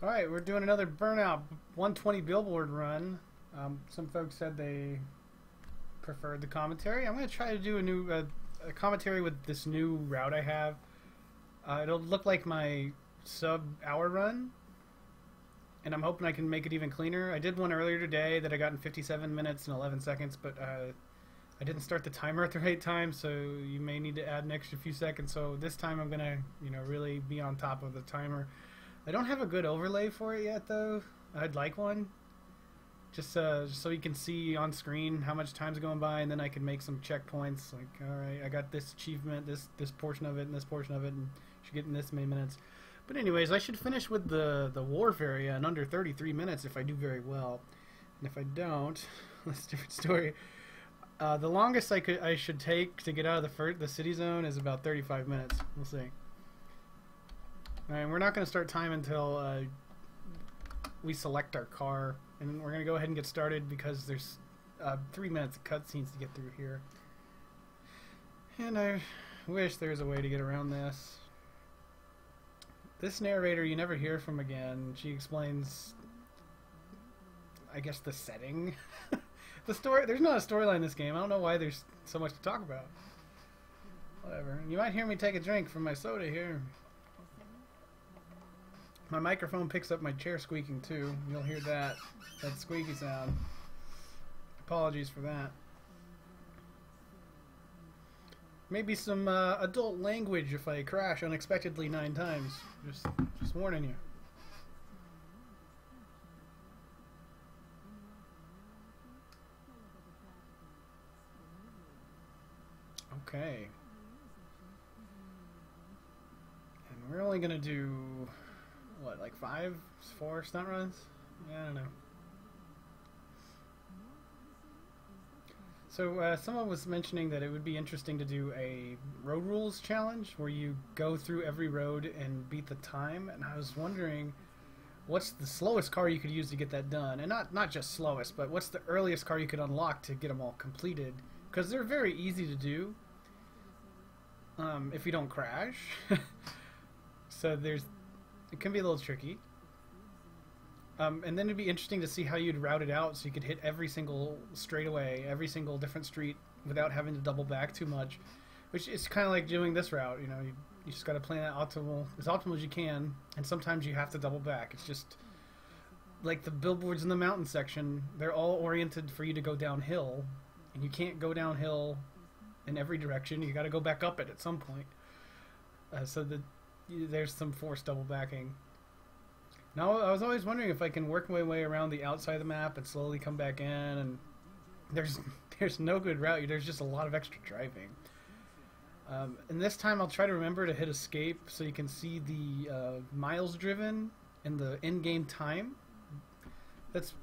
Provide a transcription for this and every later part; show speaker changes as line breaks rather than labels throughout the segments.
Alright, we're doing another Burnout 120 Billboard run. Some folks said they preferred the commentary. I'm going to try to do a new a commentary with this new route I have. It'll look like my sub-hour run, and I'm hoping I can make it even cleaner. I did one earlier today that I got in 57 minutes and 11 seconds, but I didn't start the timer at the right time, so you may need to add an extra few seconds. So this time I'm going to, really be on top of the timer. I don't have a good overlay for it yet, though. I'd like one, just so you can see on screen how much time's going by, and then I can make some checkpoints. Like, all right, I got this achievement, this portion of it, and this portion of it, and should get in this many minutes. But anyways, I should finish with the wharf area in under 33 minutes if I do very well. And if I don't, that's a different story. The longest I should take to get out of the city zone is about 35 minutes. We'll see. Alright, we're not going to start time until we select our car, and we're going to go ahead and get started because there's 3 minutes of cutscenes to get through here. And I wish there was a way to get around this. This narrator you never hear from again. She explains, I guess, the setting. The story. There's not a storyline in this game. I don't know why there's so much to talk about. Whatever. You might hear me take a drink from my soda here. My microphone picks up my chair squeaking too. You'll hear that squeaky sound. Apologies for that. Maybe some adult language if I crash unexpectedly 9 times. Just warning you. Okay. And we're only gonna do what, like 4 stunt runs? Yeah, I don't know. So someone was mentioning that it would be interesting to do a road rules challenge where you go through every road and beat the time, and I was wondering what's the slowest car you could use to get that done, and not just slowest, but what's the earliest car you could unlock to get them all completed, because they're very easy to do if you don't crash. So it can be a little tricky. And then it'd be interesting to see how you'd route it out so you could hit every single straightaway, every single different street without having to double back too much, which is kind of like doing this route. You just got to plan it as optimal as you can, and sometimes you have to double back. It's just like the billboards in the mountain section. They're all oriented for you to go downhill, and you can't go downhill in every direction. You got to go back up it at some point. So there's some forced double backing. Now, I was always wondering if I can work my way around the outside of the map and slowly come back in, and there's no good route. There's just a lot of extra driving. And this time I'll try to remember to hit escape so you can see the miles driven and the in-game time that's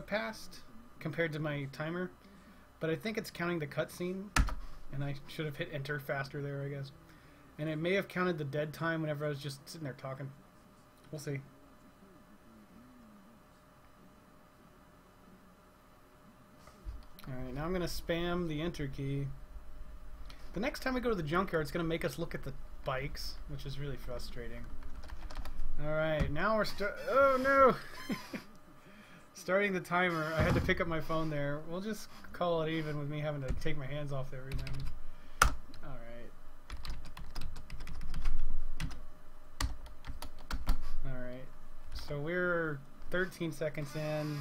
passed compared to my timer. But I think it's counting the cutscene, and I should have hit enter faster there, I guess. And it may have counted the dead time whenever I was just sitting there talking. We'll see. Alright, now I'm going to spam the enter key. The next time we go to the junkyard, it's going to make us look at the bikes, which is really frustrating. Alright, now we're oh no! Starting the timer. I had to pick up my phone there. We'll just call it even with me having to take my hands off every time. Alright. Alright. So we're 13 seconds in.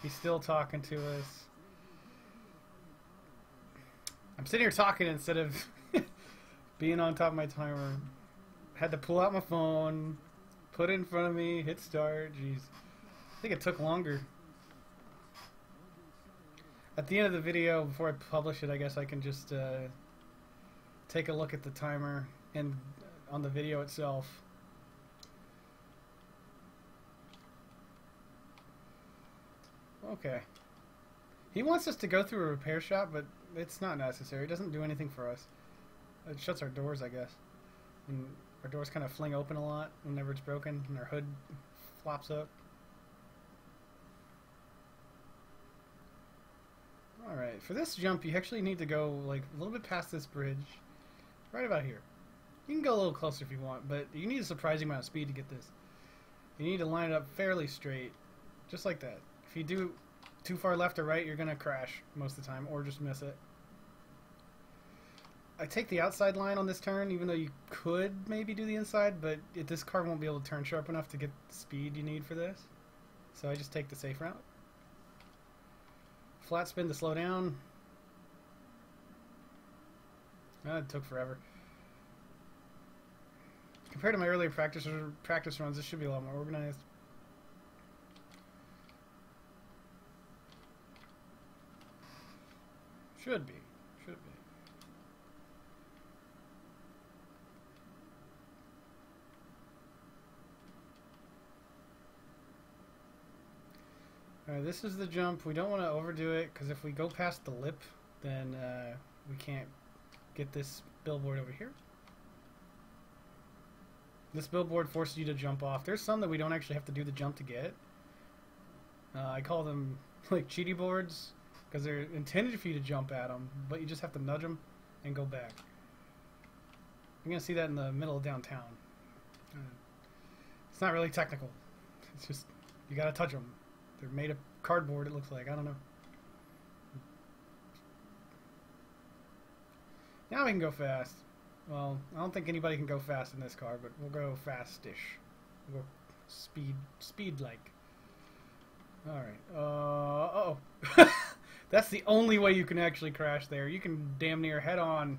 He's still talking to us. I'm sitting here talking instead of being on top of my timer. Had to pull out my phone, put it in front of me, hit start. Jeez. I think it took longer. At the end of the video, before I publish it, I guess I can just take a look at the timer and on the video itself. Okay. He wants us to go through a repair shop, but it's not necessary. It doesn't do anything for us. It shuts our doors, I guess. And our doors kind of fling open a lot whenever it's broken, and our hood flops up. Alright, for this jump, you actually need to go like a little bit past this bridge. Right about here. You can go a little closer if you want, but you need a surprising amount of speed to get this. You need to line it up fairly straight, just like that. If you do too far left or right, you're gonna crash most of the time, or just miss it. I take the outside line on this turn, even though you could maybe do the inside, but this car won't be able to turn sharp enough to get the speed you need for this. So I just take the safe route. Flat spin to slow down. It took forever. Compared to my earlier practice runs, this should be a lot more organized. Should be. Should be. Alright, this is the jump. We don't want to overdo it, because if we go past the lip, then we can't get this billboard over here. This billboard forces you to jump off. There's some that we don't actually have to do the jump to get. I call them like cheaty boards, because they're intended for you to jump at them, but you just have to nudge them and go back. You're going to see that in the middle of downtown. It's not really technical. It's just, you got to touch them. They're made of cardboard, it looks like. I don't know. Now we can go fast. Well, I don't think anybody can go fast in this car, but we'll go fast-ish. We'll go speed-like. Alright. Uh-oh. That's the only way you can actually crash there. You can damn near head-on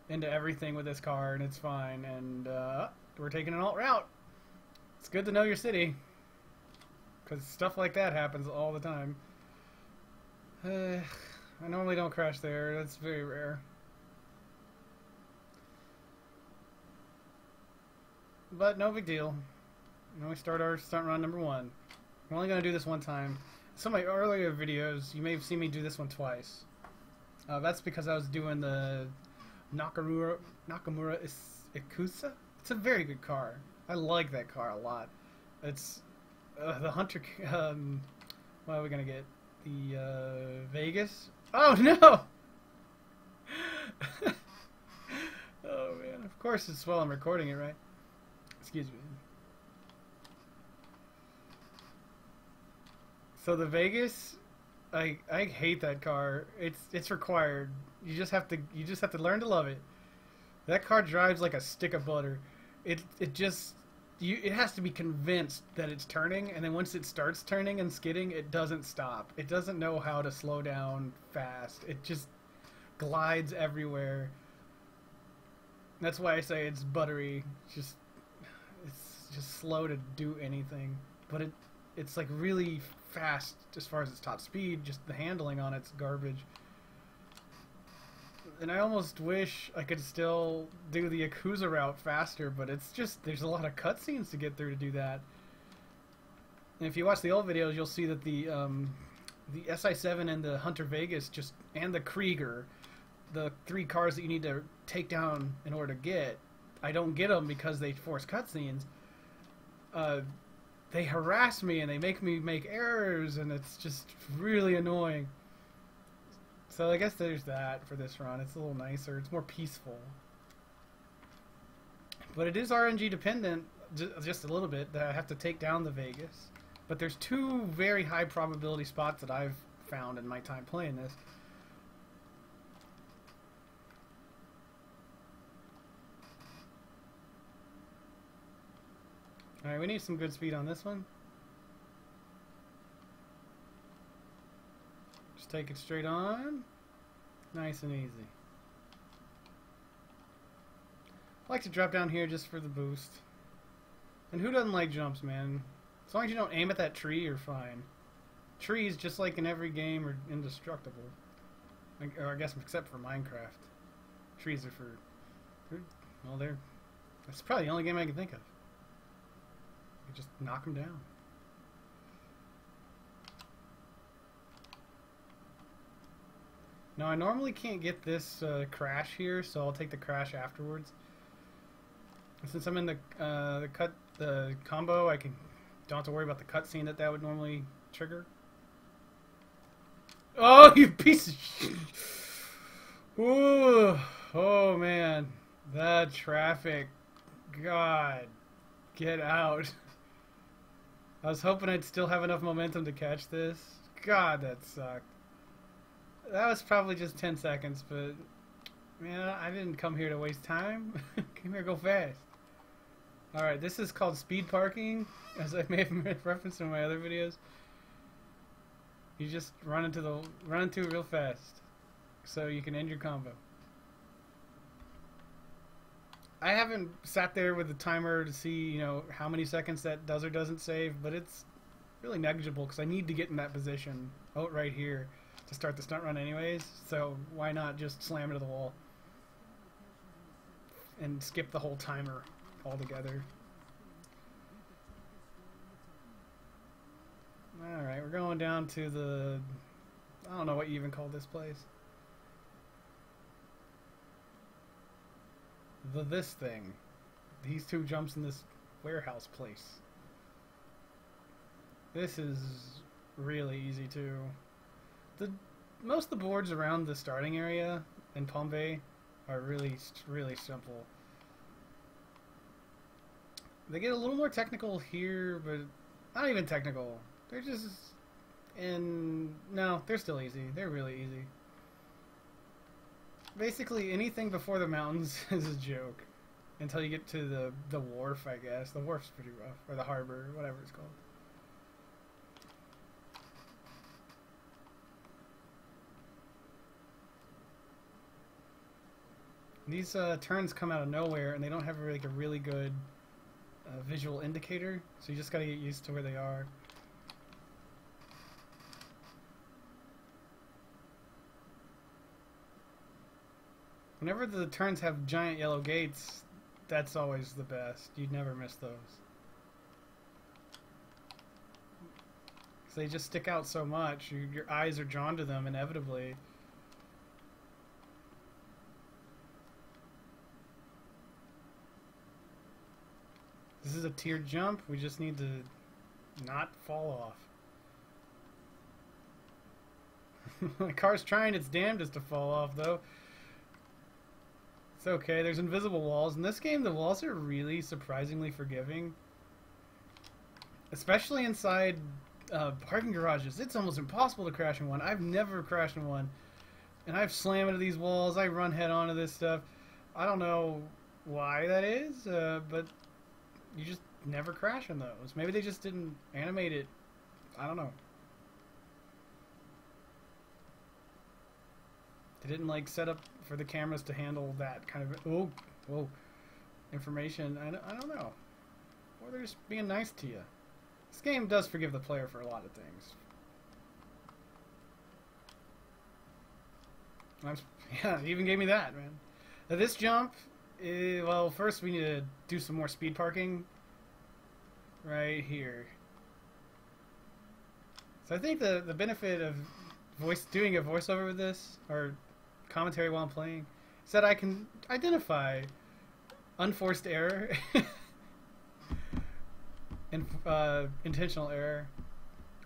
into everything with this car, and it's fine. And we're taking an alt route. It's good to know your city, because stuff like that happens all the time. I normally don't crash there. That's very rare. But no big deal. Now we start our stunt run number 1. We're only going to do this one time. Some of my earlier videos, you may have seen me do this one twice. That's because I was doing the Nakamura Ikusa. It's a very good car. I like that car a lot. It's the Hunter. What are we going to get? The Vegas? Oh no! Oh man, of course it's while I'm recording it, right? Excuse me. So the Vegas, I hate that car. It's required. You just have to learn to love it. That car drives like a stick of butter. It has to be convinced that it's turning, and then once it starts turning and skidding, it doesn't stop. It doesn't know how to slow down fast. It just glides everywhere. That's why I say it's buttery. It's just slow to do anything, but it's like really fast as far as its top speed. Just the handling on it's garbage. And I almost wish I could still do the Yakuza route faster, but it's just, there's a lot of cutscenes to get through to do that. And if you watch the old videos, you'll see that the SI7 and the Hunter Vegas and the Krieger, the 3 cars that you need to take down in order to get, I don't get them because they force cutscenes. They harass me and they make me make errors, and it's just really annoying. So I guess there's that for this run. It's a little nicer. It's more peaceful. But it is RNG dependent, just a little bit, that I have to take down the Vegas. But there's 2 very high probability spots that I've found in my time playing this. Alright, we need some good speed on this one. Just take it straight on. Nice and easy. I like to drop down here just for the boost. And who doesn't like jumps, man? As long as you don't aim at that tree, you're fine. Trees, just like in every game, are indestructible. Or I guess except for Minecraft. Trees are that's probably the only game I can think of. You just knock them down. Now I normally can't get this crash here, so I'll take the crash afterwards. And since I'm in the combo, I don't have to worry about the cutscene that would normally trigger. Oh, you piece of shit! Ooh, oh man, that traffic! God, get out! I was hoping I'd still have enough momentum to catch this. God, that sucked. That was probably just 10 seconds, but man, I didn't come here to waste time. Came here to go fast. Alright, this is called speed parking, as I may have made reference in my other videos. You just run into it real fast, so you can end your combo. I haven't sat there with the timer to see, you know, how many seconds that does or doesn't save, but it's really negligible because I need to get in that position, right here, to start the stunt run anyways. So why not just slam into the wall and skip the whole timer altogether? Alright, we're going down to the... I don't know what you even call this place. This thing. These two jumps in this warehouse place. This is really easy too. Most of the boards around the starting area in Palm Bay are really simple. They get a little more technical here, but not even technical. They're just no, they're still easy. They're really easy. Basically, anything before the mountains is a joke until you get to the wharf, I guess. The wharf's pretty rough, or the harbor, whatever it's called. These turns come out of nowhere, and they don't have like a really good visual indicator, so you just gotta get used to where they are. Whenever the turns have giant yellow gates, that's always the best. You'd never miss those. They just stick out so much. Your eyes are drawn to them inevitably. This is a tiered jump. We just need to not fall off. My car's trying its damnedest to fall off, though. It's okay. There's invisible walls. In this game, the walls are really surprisingly forgiving. Especially inside parking garages. It's almost impossible to crash in one. I've never crashed in one. And I've slammed into these walls. I run head on to this stuff. I don't know why that is, but you just never crash in those. Maybe they just didn't animate it. I don't know. They didn't like set up for the cameras to handle that kind of information. I don't know. Or they're just being nice to you. This game does forgive the player for a lot of things. Yeah, it even gave me that, man. Now this jump, well, first we need to do some more speed parking. Right here. So I think the benefit of doing a voiceover with this, or commentary while I'm playing, is that I can identify unforced error and intentional error.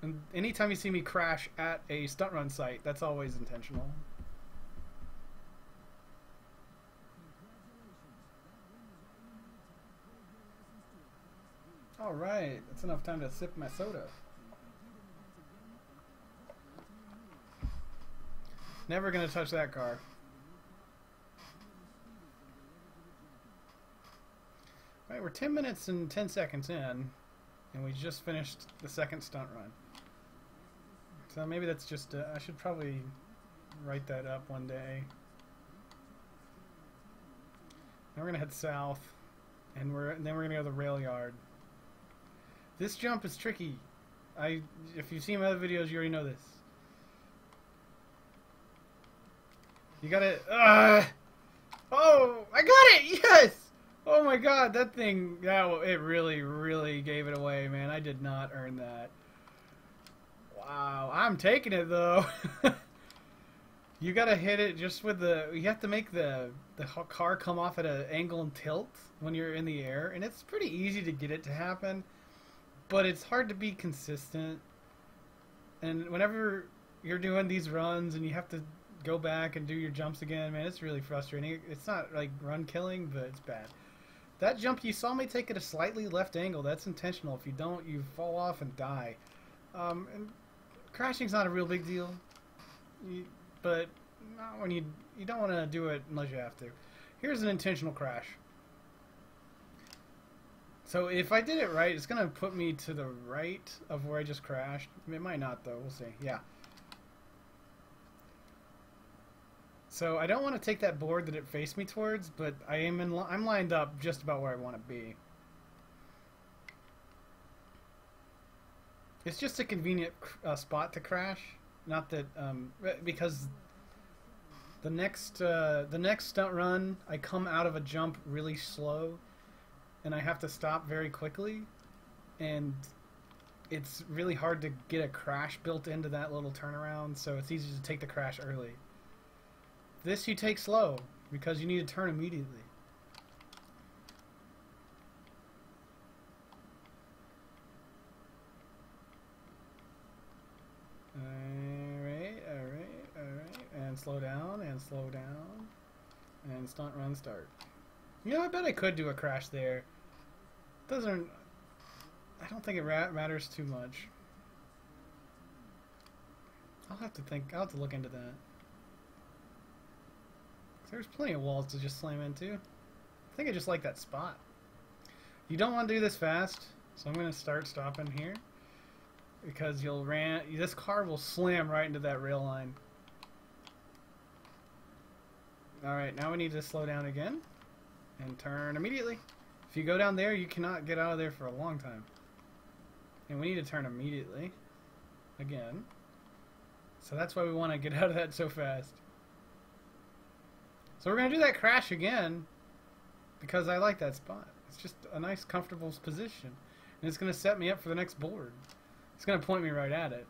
And anytime you see me crash at a stunt run site, that's always intentional. Alright, that's enough time to sip my soda. Never gonna touch that car. Alright, we're 10 minutes and 10 seconds in, and we just finished the second stunt run. So maybe that's just, I should probably write that up one day. Now we're gonna head south, and then we're gonna go to the rail yard. This jump is tricky. If you've seen my other videos, you already know this. You gotta... oh! I got it! Yes! Oh my god, that thing... it really, really gave it away, man. I did not earn that. Wow. I'm taking it, though. You gotta hit it just with the... You have to make the car come off at an angle and tilt when you're in the air. And it's pretty easy to get it to happen. But it's hard to be consistent. And whenever you're doing these runs and you have to go back and do your jumps again, man, it's really frustrating. It's not like run killing, but it's bad. That jump, you saw me take it a slightly left angle. That's intentional. If you don't, you fall off and die. And crashing's not a real big deal. But not when you don't want to do it unless you have to. Here's an intentional crash. So if I did it right, it's going to put me to the right of where I just crashed. It might not, though. We'll see. Yeah. So I don't want to take that board that it faced me towards, but I'm lined up just about where I want to be. It's just a convenient spot to crash, not that because the next stunt run I come out of a jump really slow, and I have to stop very quickly, and it's really hard to get a crash built into that little turnaround. So it's easy to take the crash early. This you take slow, because you need to turn immediately. Alright. And slow down, and slow down. And stunt run start. You know, I bet I could do a crash there. I don't think it matters too much. I'll have to look into that. There's plenty of walls to just slam into. I think I just like that spot. You don't want to do this fast, so I'm going to start stopping here. Because this car will slam right into that rail line. Alright, now we need to slow down again. And turn immediately. If you go down there, you cannot get out of there for a long time. And we need to turn immediately. Again. So that's why we want to get out of that so fast. So we're going to do that crash again because I like that spot. It's just a nice, comfortable position. And it's going to set me up for the next board. It's going to point me right at it.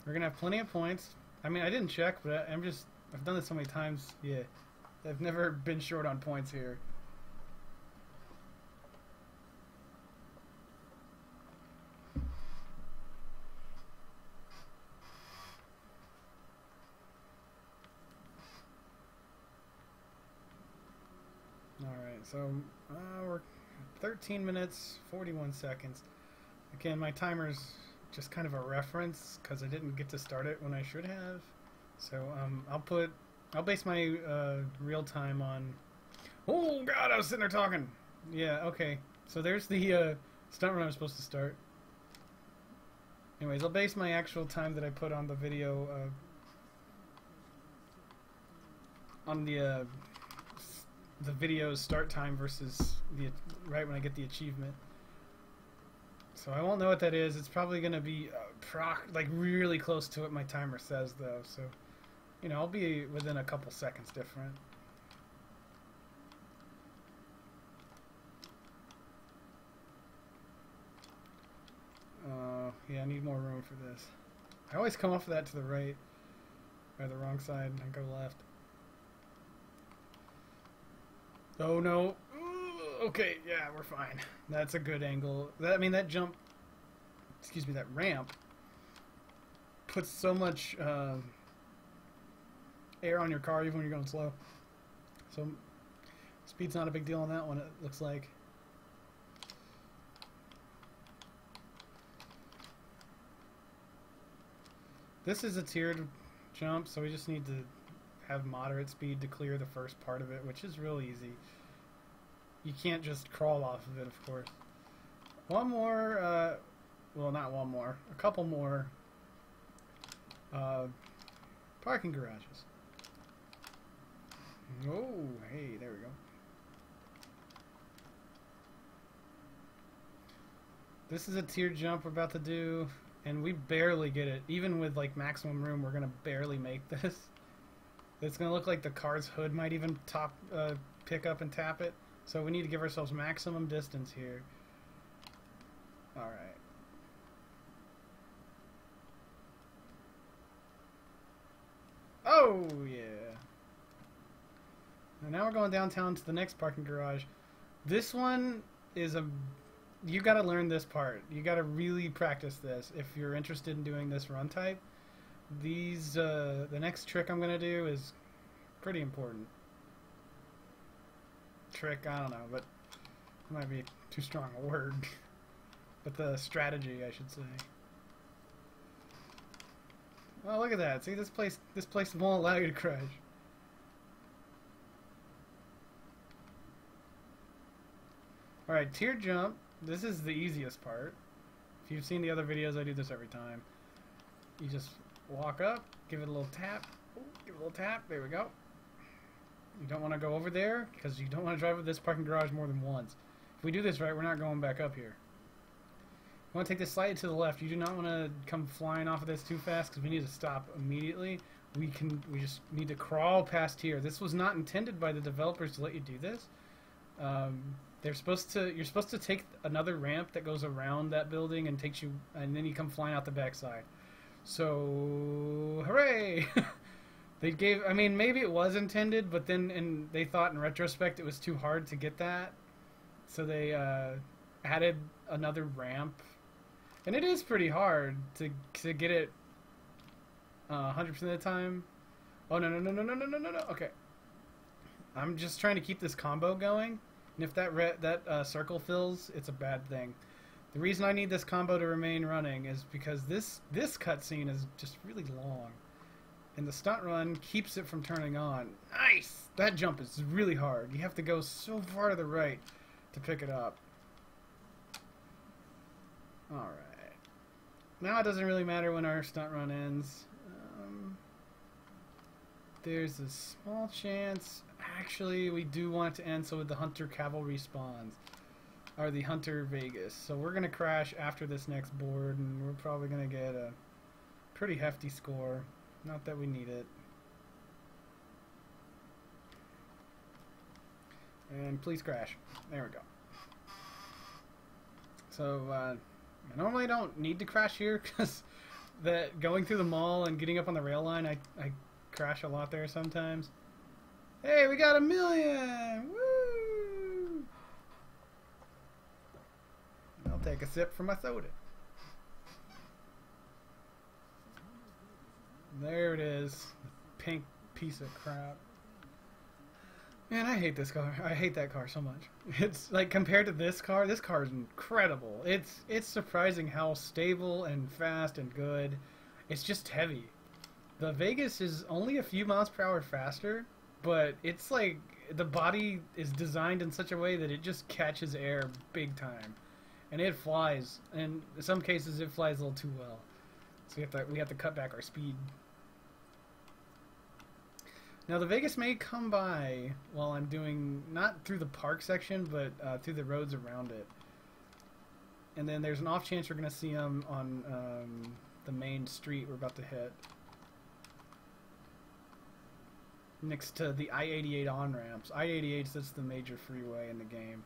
We're going to have plenty of points. I mean, I didn't check, but I've done this so many times. Yeah, I've never been short on points here. So we're 13 minutes, 41 seconds. Again, my timer's just kind of a reference because I didn't get to start it when I should have. So I'll base my real time on. Oh God, I was sitting there talking. Yeah, okay. So there's the stunt run I'm supposed to start. Anyways, I'll base my actual time that I put on the video on the video's start time versus right when I get the achievement. So I won't know what that is. It's probably going to be like really close to what my timer says, though. So, you know, I'll be within a couple seconds different. Yeah, I need more room for this. I always come off of that to the right, or the wrong side, and go left. Oh no. Ooh, okay, yeah, we're fine. That's a good angle. That jump, excuse me, that ramp puts so much air on your car even when you're going slow. So speed's not a big deal on that one, it looks like. This is a tiered jump, so we just need to have moderate speed to clear the first part of it, which is real easy. You can't just crawl off of it, of course. One more, well, not one more, a couple more parking garages. Oh, hey, there we go. This is a tiered jump we're about to do, and we barely get it. Even with like maximum room, we're gonna barely make this. It's gonna look like the car's hood might even pick up and tap it. So we need to give ourselves maximum distance here. Alright. Oh, yeah. And now we're going downtown to the next parking garage. This one is you gotta learn this part. You gotta really practice this if you're interested in doing this run type. The next trick I'm gonna do is pretty important. trick, I don't know, but it might be too strong a word. But the strategy, I should say. Oh, look at that. See, this place won't allow you to crash. Alright, tier jump. This is the easiest part. If you've seen the other videos, I do this every time. You just walk up, give it a little tap. Ooh, give it a little tap. There we go. You don't want to go over there because you don't want to drive with this parking garage more than once. If we do this right, we're not going back up here. You want to take this slightly to the left. You do not want to come flying off of this too fast because we need to stop immediately. We just need to crawl past here. This was not intended by the developers to let you do this. You're supposed to take another ramp that goes around that building and takes you, and then you come flying out the backside. So, hooray! I mean, maybe it was intended, but then they thought in retrospect it was too hard to get that, so they added another ramp, and it is pretty hard to get it 100% of the time. Oh no! Okay, I'm just trying to keep this combo going. And if that circle fills, it's a bad thing. The reason I need this combo to remain running is because this cutscene is just really long. And the stunt run keeps it from turning on. Nice! That jump is really hard. You have to go so far to the right to pick it up. Alright. Now it doesn't really matter when our stunt run ends. There's a small chance... Actually, we do want it to end so the Hunter Cavalry spawns. Or the Hunter Vegas. So we're going to crash after this next board, and we're probably going to get a pretty hefty score. Not that we need it. And please crash. There we go. So, I normally don't need to crash here, because going through the mall and getting up on the rail line, I crash a lot there sometimes. Hey, we got 1 million! Woo! I'll take a sip from my soda. There it is. Pink piece of crap. Man, I hate this car. I hate that car so much. It's like compared to this car is incredible. It's surprising how stable and fast and good. It's just heavy. The Vegas is only a few miles per hour faster, but it's like the body is designed in such a way that it just catches air big time. And it flies. And in some cases it flies a little too well. So we have to cut back our speed. Now the Vegas may come by while I'm doing, not through the park section, but through the roads around it. And then there's an off chance we're going to see them on the main street we're about to hit. Next to the I-88 on-ramps. I-88 is the major freeway in the game.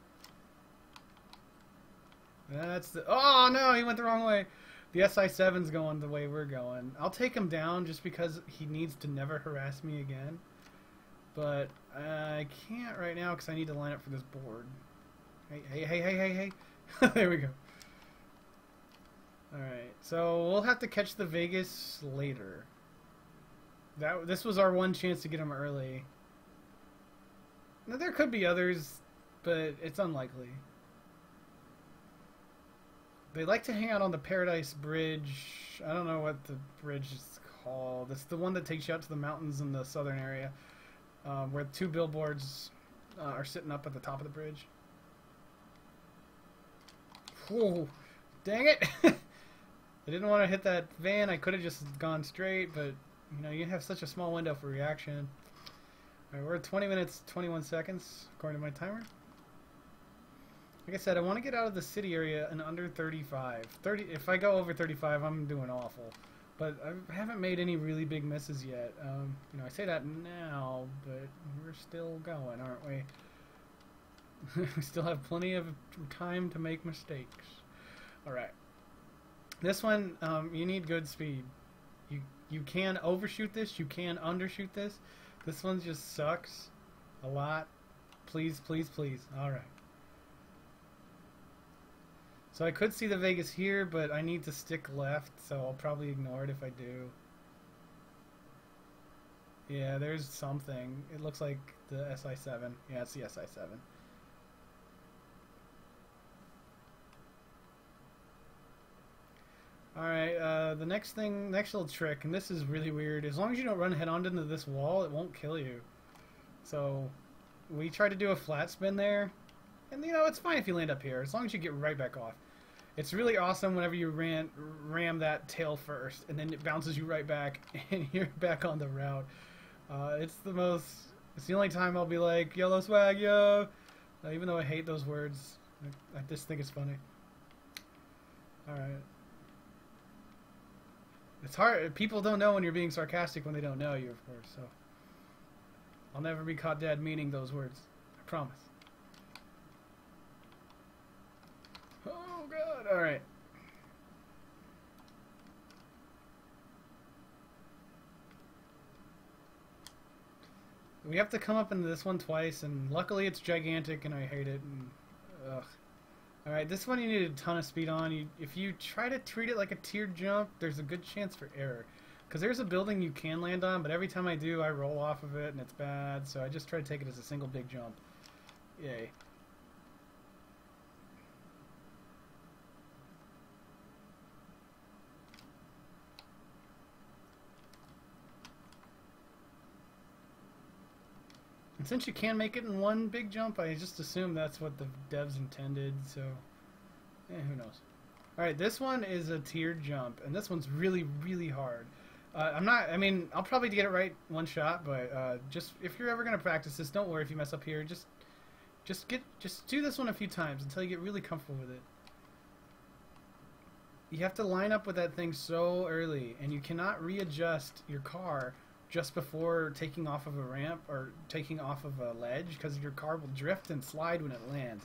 That's the... Oh no, he went the wrong way. The SI-7's going the way we're going. I'll take him down just because he needs to never harass me again. But I can't right now because I need to line up for this board. Hey. There we go. Alright, so we'll have to catch the Vegas later. This was our one chance to get him early. Now, there could be others, but it's unlikely. They like to hang out on the Paradise Bridge. I don't know what the bridge is called. It's the one that takes you out to the mountains in the southern area, where 2 billboards are sitting up at the top of the bridge. Whoa, dang it! I didn't want to hit that van. I could have just gone straight, but you know, you have such a small window for reaction. Alright, we're at 20 minutes, 21 seconds, according to my timer. Like I said, I want to get out of the city area in under 35. If I go over 35, I'm doing awful. But I haven't made any really big misses yet. You know, I say that now, but we're still going, aren't we? We still have plenty of time to make mistakes. Alright. This one, you need good speed. You can overshoot this, you can undershoot this. This one just sucks a lot. Please, please, please. Alright. So I could see the Vegas here, but I need to stick left, so I'll probably ignore it if I do. Yeah, there's something. It looks like the SI-7. Yeah, it's the SI-7. Alright, the next little trick, and this is really weird. As long as you don't run head on into this wall, it won't kill you. So, we tried to do a flat spin there, and you know, it's fine if you land up here, as long as you get right back off. It's really awesome whenever you ram that tail first, and then it bounces you right back, and you're back on the route. It's the only time I'll be like, yellow swag, yo! Even though I hate those words, I just think it's funny. Alright. It's hard. People don't know when you're being sarcastic when they don't know you, of course, so. I'll never be caught dead meaning those words. I promise. Oh, God. Alright. We have to come up into this one twice, and luckily it's gigantic, and I hate it. And, ugh. Alright, this one you need a ton of speed on. If you try to treat it like a tiered jump, there's a good chance for error. Because there's a building you can land on, but every time I do, I roll off of it, and it's bad. So I just try to take it as a single big jump. Yay. And since you can make it in one big jump, I just assume that's what the devs intended, so who knows. Alright, this one is a tiered jump, and this one's really, really hard. I'll probably get it right one shot, but just if you're ever going to practice this, don't worry if you mess up here. Just do this one a few times until you get really comfortable with it. You have to line up with that thing so early, and you cannot readjust your car just before taking off of a ramp or taking off of a ledge, because your car will drift and slide when it lands.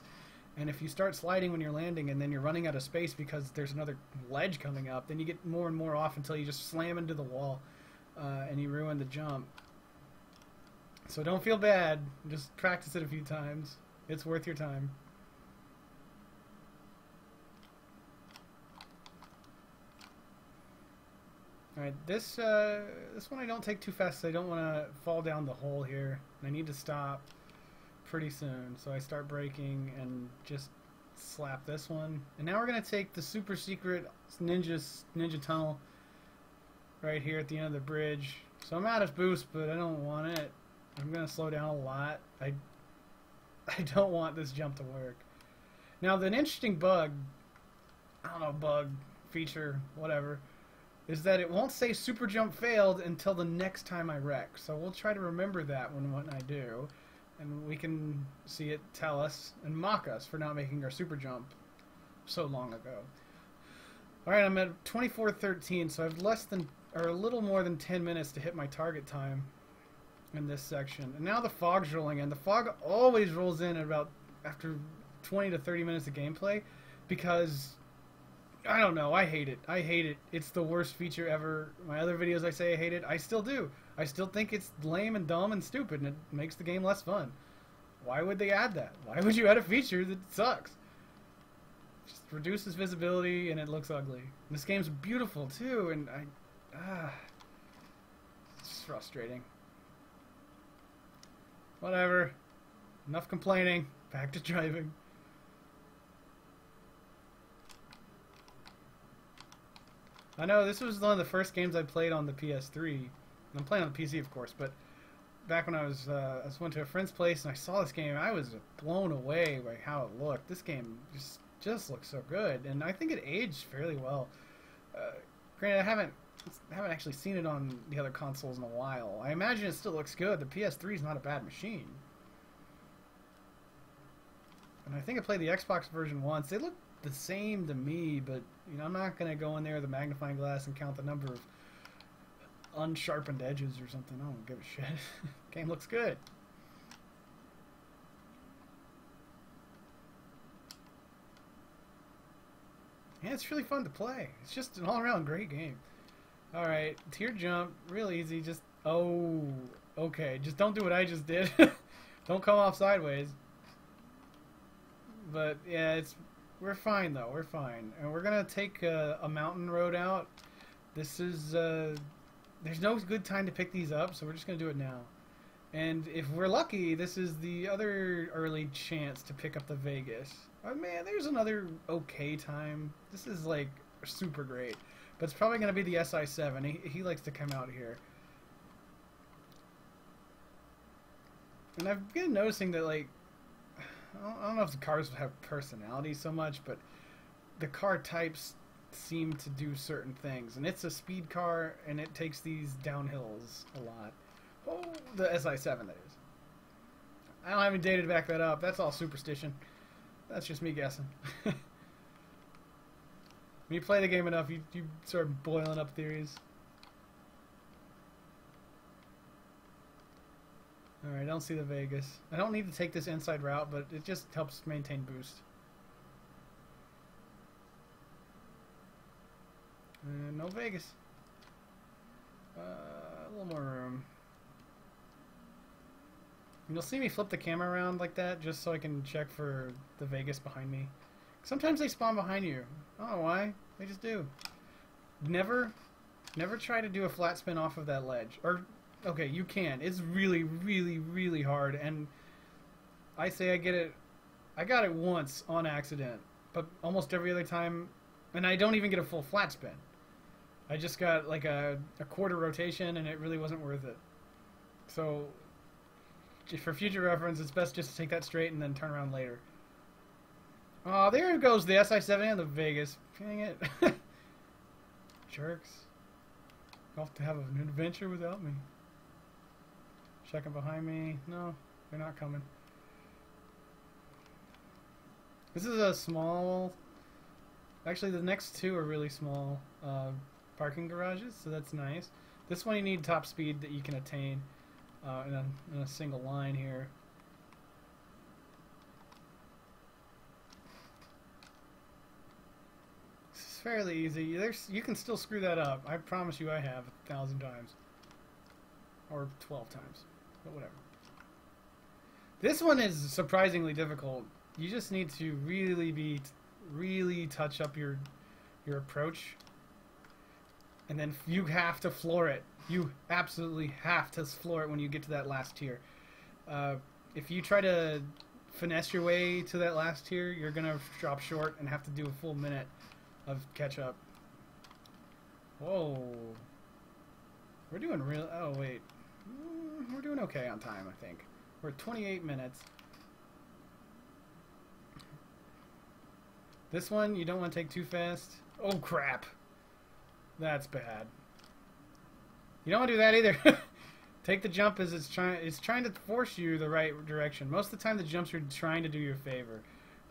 And if you start sliding when you're landing and then you're running out of space because there's another ledge coming up, then you get more and more off until you just slam into the wall and you ruin the jump. So don't feel bad. Just practice it a few times. It's worth your time. Alright, this one I don't take too fast, so I don't want to fall down the hole here. I need to stop pretty soon, so I start braking and just slap this one. And now we're going to take the super secret ninja tunnel right here at the end of the bridge. So I'm out of boost, but I don't want it. I'm going to slow down a lot. I don't want this jump to work. Now, the interesting bug, I don't know, bug, feature, whatever, is that it won't say super jump failed until the next time I wreck. So we'll try to remember that when I do. And we can see it tell us and mock us for not making our super jump so long ago. Alright, I'm at 24:13, so I have a little more than 10 minutes to hit my target time in this section. And now the fog's rolling in. The fog always rolls in after 20 to 30 minutes of gameplay because I don't know, I hate it. I hate it. It's the worst feature ever. My other videos I say I hate it, I still do. I still think it's lame and dumb and stupid, and it makes the game less fun. Why would they add that? Why would you add a feature that sucks? It just reduces visibility and it looks ugly. And this game's beautiful too, and it's just frustrating. Whatever. Enough complaining. Back to driving. I know this was one of the first games I played on the PS3. I'm playing on the PC, of course, but back when I went to a friend's place and I saw this game, I was blown away by how it looked. This game just looks so good, and I think it aged fairly well. Granted, I haven't actually seen it on the other consoles in a while. I imagine it still looks good. The PS3 is not a bad machine. And I think I played the Xbox version once. They look the same to me, but you know, I'm not going to go in there with a magnifying glass and count the number of unsharpened edges or something. I don't give a shit. Game looks good. Yeah, it's really fun to play. It's just an all-around great game. Alright, tier jump, real easy. Just, oh, okay. Just don't do what I just did. Don't come off sideways. But, yeah, we're fine, though. We're fine. And we're going to take a mountain road out. This is, there's no good time to pick these up, so we're just going to do it now. And if we're lucky, this is the other early chance to pick up the Vegas. Oh, man, there's another okay time. This is, like, super great. But it's probably going to be the SI7. He likes to come out here. And I've been noticing that, like, I don't know if the cars have personality so much, but the car types seem to do certain things. And it's a speed car, and it takes these downhills a lot. Oh, the SI7, that is. I don't have any data to back that up. That's all superstition. That's just me guessing. When you play the game enough, you start boiling up theories. Alright, I don't see the Vegas. I don't need to take this inside route, but it just helps maintain boost. And no Vegas. A little more room. And you'll see me flip the camera around like that just so I can check for the Vegas behind me. Sometimes they spawn behind you. I don't know why. They just do. Never try to do a flat spin off of that ledge. Or, okay, you can. It's really, really, really hard. And I say I got it once on accident. But almost every other time, and I don't even get a full flat spin. I just got like a quarter rotation, and it really wasn't worth it. So, for future reference, it's best just to take that straight and then turn around later. Oh, there goes the SI7 and the Vegas. Dang it. Jerks. Off to have an adventure without me. Checking behind me. No, they're not coming. This is a small... Actually, the next two are really small parking garages, so that's nice. This one you need top speed that you can attain in a single line here. It's fairly easy. You can still screw that up. I promise you I have 1,000 times. Or 12 times. But whatever. This one is surprisingly difficult. You just need to really touch up your approach. And then you have to floor it. You absolutely have to floor it when you get to that last tier. If you try to finesse your way to that last tier, you're going to drop short and have to do a full minute of catch up. Whoa. We're doing real... Oh, wait. We're doing okay on time, I think. We're at 28 minutes. This one, you don't want to take too fast. Oh, crap. That's bad. You don't want to do that either. Take the jump as it's trying to force you the right direction. Most of the time, the jumps are trying to do you a favor.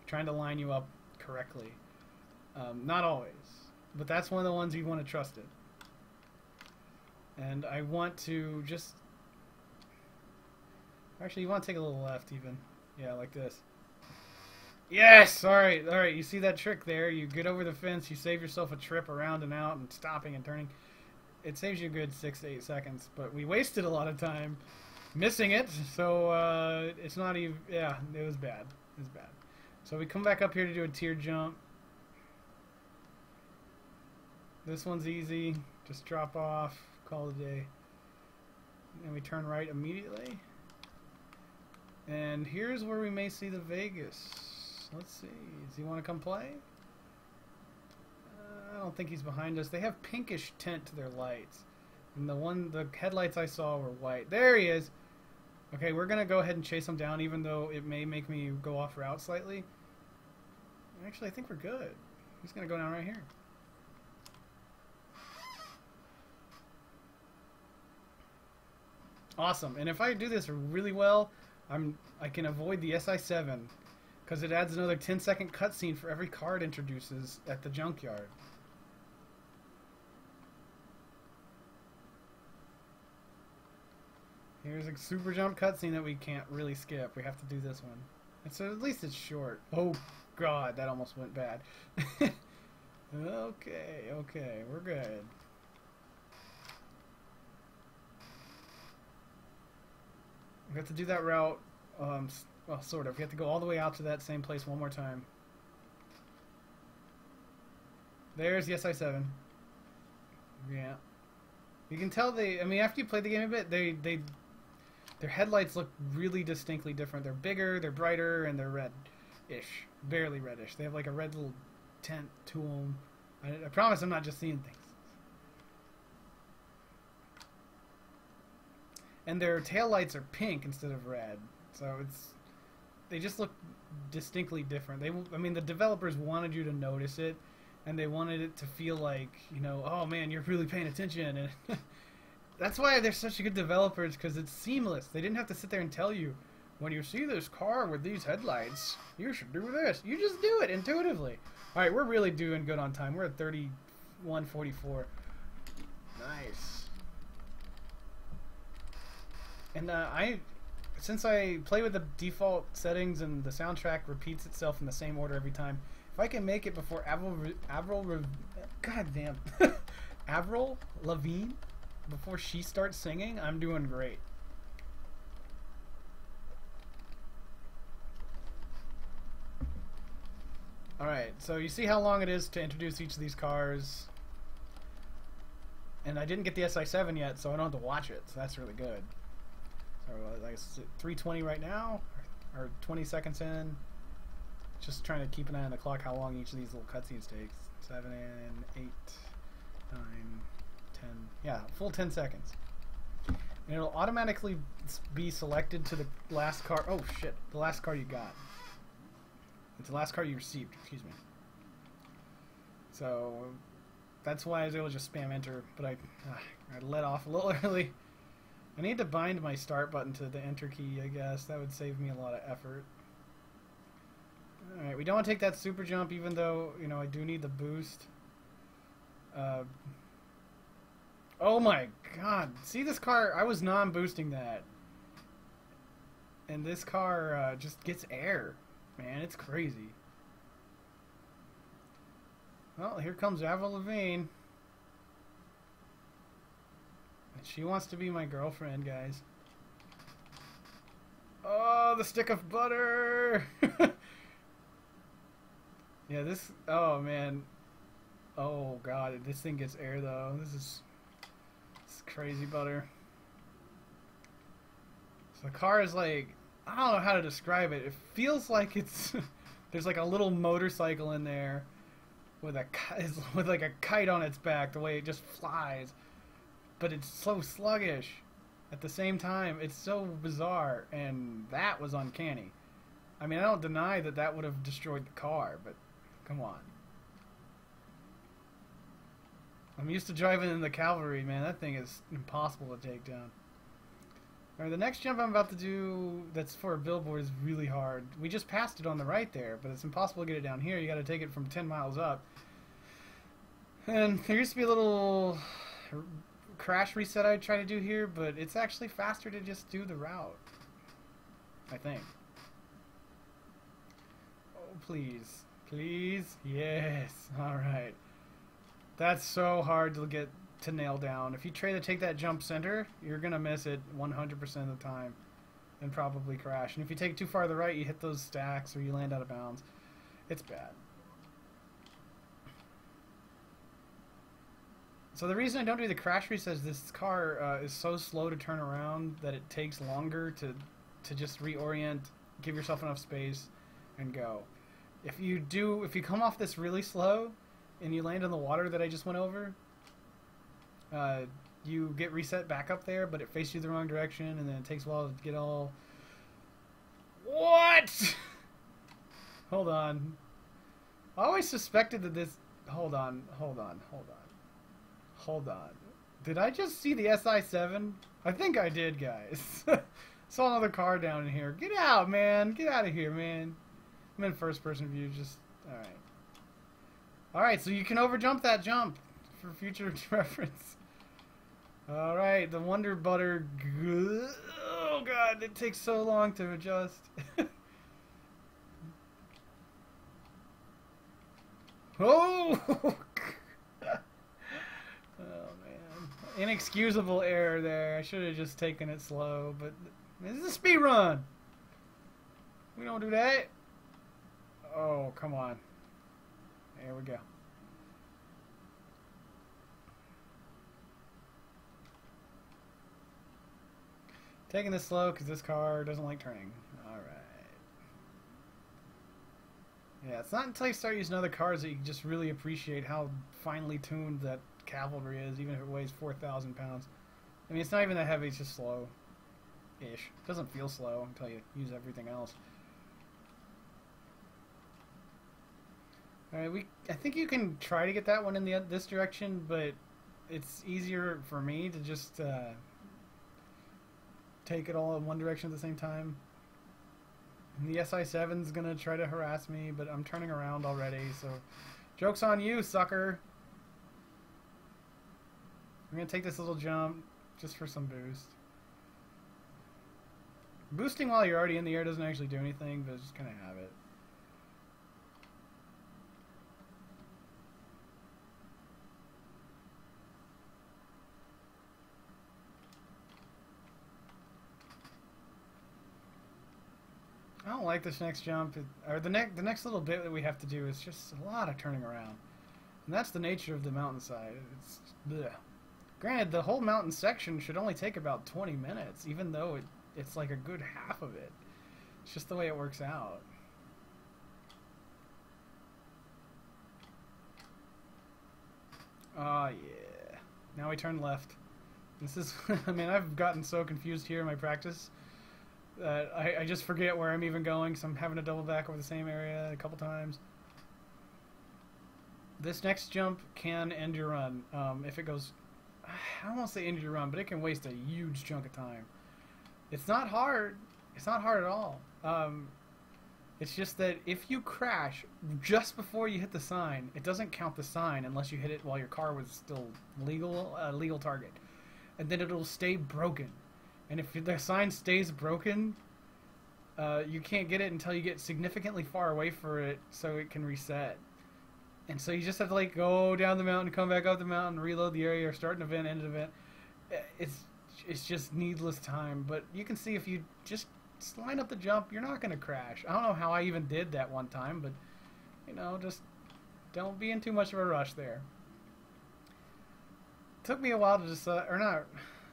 Trying to line you up correctly. Not always. But that's one of the ones you want to trust it. And I want to just... Actually, you want to take a little left even. Yeah, like this. Yes! Alright, alright. You see that trick there? You get over the fence, you save yourself a trip around and out and stopping and turning. It saves you a good 6 to 8 seconds. But we wasted a lot of time missing it, so it's not even... Yeah, it was bad. It was bad. So we come back up here to do a tier jump. This one's easy. Just drop off. Call it a day. And we turn right immediately. And here's where we may see the Vegas. Let's see. Does he want to come play? I don't think he's behind us. They have pinkish tint to their lights. And the headlights I saw were white. There he is! Okay, we're going to go ahead and chase him down, even though it may make me go off route slightly. Actually, I think we're good. He's going to go down right here. Awesome. And if I do this really well, I can avoid the SI7 because it adds another 10-second cutscene for every car it introduces at the junkyard. Here's a super jump cutscene that we can't really skip. We have to do this one. And so at least it's short. Oh god, that almost went bad. Okay, we're good. We have to do that route, well, sort of. We have to go all the way out to that same place one more time. There's the SI7. Yeah. You can tell I mean, after you play the game a bit, their headlights look really distinctly different. They're bigger, they're brighter, and they're red-ish. Barely reddish. They have like a red little tint to them. I promise I'm not just seeing things. And their taillights are pink instead of red, so they just look distinctly different. I mean, the developers wanted you to notice it, and they wanted it to feel like, you know, oh man, you're really paying attention, and that's why they're such good developers, because it's seamless. They didn't have to sit there and tell you, when you see this car with these headlights, you should do this. You just do it intuitively. All right, we're really doing good on time. We're at 31:44. Nice. And since I play with the default settings and the soundtrack repeats itself in the same order every time, if I can make it before Avril Lavigne, before she starts singing, I'm doing great. Alright, so you see how long it is to introduce each of these cars. And I didn't get the SI7 yet, so I don't have to watch it, so that's really good. So like 3:20 right now, or 20 seconds in. Just trying to keep an eye on the clock, how long each of these little cutscenes takes. 7, 8, 9, 10. Yeah, full 10 seconds. And it'll automatically be selected to the last car. Oh shit, the last car you got. It's the last car you received, excuse me. So that's why I was able to just spam enter, but I let off a little early. I need to bind my start button to the enter key, I guess. That would save me a lot of effort. Alright, we don't want to take that super jump, even though, you know, I do need the boost. Oh my god. See this car? I was non-boosting that. And this car just gets air. Man, it's crazy. Well, here comes Avril Lavigne. And she wants to be my girlfriend, guys. Oh, the stick of butter! Yeah, this... Oh, man. Oh, God. This thing gets air, though. This is crazy butter. So the car is like... I don't know how to describe it. It feels like it's... There's like a little motorcycle in there with like a kite on its back, the way it just flies. But it's so sluggish at the same time. It's so bizarre, and that was uncanny. I mean, I don't deny that that would have destroyed the car, but come on. I'm used to driving in the cavalry, man. That thing is impossible to take down. Alright, the next jump I'm about to do that's for a billboard is really hard. We just passed it on the right there, but it's impossible to get it down here. You gotta take it from 10 miles up. And there used to be a little crash reset I'd try to do here, but it's actually faster to just do the route. I think. Oh, please. Please? Yes. Alright. That's so hard to get to nail down. If you try to take that jump center, you're gonna miss it 100% of the time and probably crash. And if you take it too far to the right, you hit those stacks or you land out of bounds. It's bad. So the reason I don't do the crash reset is this car is so slow to turn around that it takes longer to just reorient, give yourself enough space, and go. If you come off this really slow and you land in the water that I just went over, you get reset back up there, but it faces you the wrong direction, and then it takes a while to get all... What? Hold on. I always suspected that this... Hold on. Did I just see the SI7? I think I did, guys. Saw another car down in here. Get out, man. Get out of here, man. I'm in first-person view. Just... Alright. Alright, so you can overjump that jump for future reference. Alright, the Wonder Butter... Oh, God, it takes so long to adjust. Oh! Oh, man. Inexcusable error there. I should have just taken it slow, but... This is a speed run! We don't do that. Oh, come on. There we go. Taking this slow because this car doesn't like turning. Alright. Yeah, it's not until you start using other cars that you just really appreciate how finely tuned that cavalry is, even if it weighs 4,000 pounds. I mean, it's not even that heavy, it's just slow-ish. It doesn't feel slow until you use everything else. Alright, I think you can try to get that one in this direction, but it's easier for me to just take it all in one direction at the same time. And the SI-7's gonna try to harass me, but I'm turning around already, so joke's on you, sucker. I'm gonna take this little jump just for some boost. Boosting while you're already in the air doesn't actually do anything, but it's just gonna have it. I don't like this next jump, or the next little bit that we have to do is just a lot of turning around, and that's the nature of the mountainside. It's bleh. Granted, the whole mountain section should only take about 20 minutes, even though it's like a good half of it. It's just the way it works out. Oh yeah. Now we turn left. This is, I mean, I've gotten so confused here in my practice that I just forget where I'm even going, so I'm having to double back over the same area a couple times. This next jump can end your run. If it goes, I don't want to say end your run, but it can waste a huge chunk of time. It's not hard. It's not hard at all. It's just that if you crash just before you hit the sign, it doesn't count the sign unless you hit it while your car was still legal target. And then it'll stay broken. And if the sign stays broken, you can't get it until you get significantly far away from it so it can reset. And so you just have to like go down the mountain, come back up the mountain, reload the area, or start an event, end an event. It's just needless time. But you can see if you just line up the jump, you're not going to crash. I don't know how I even did that one time, but you know, just don't be in too much of a rush there. It took me a while to just, or not,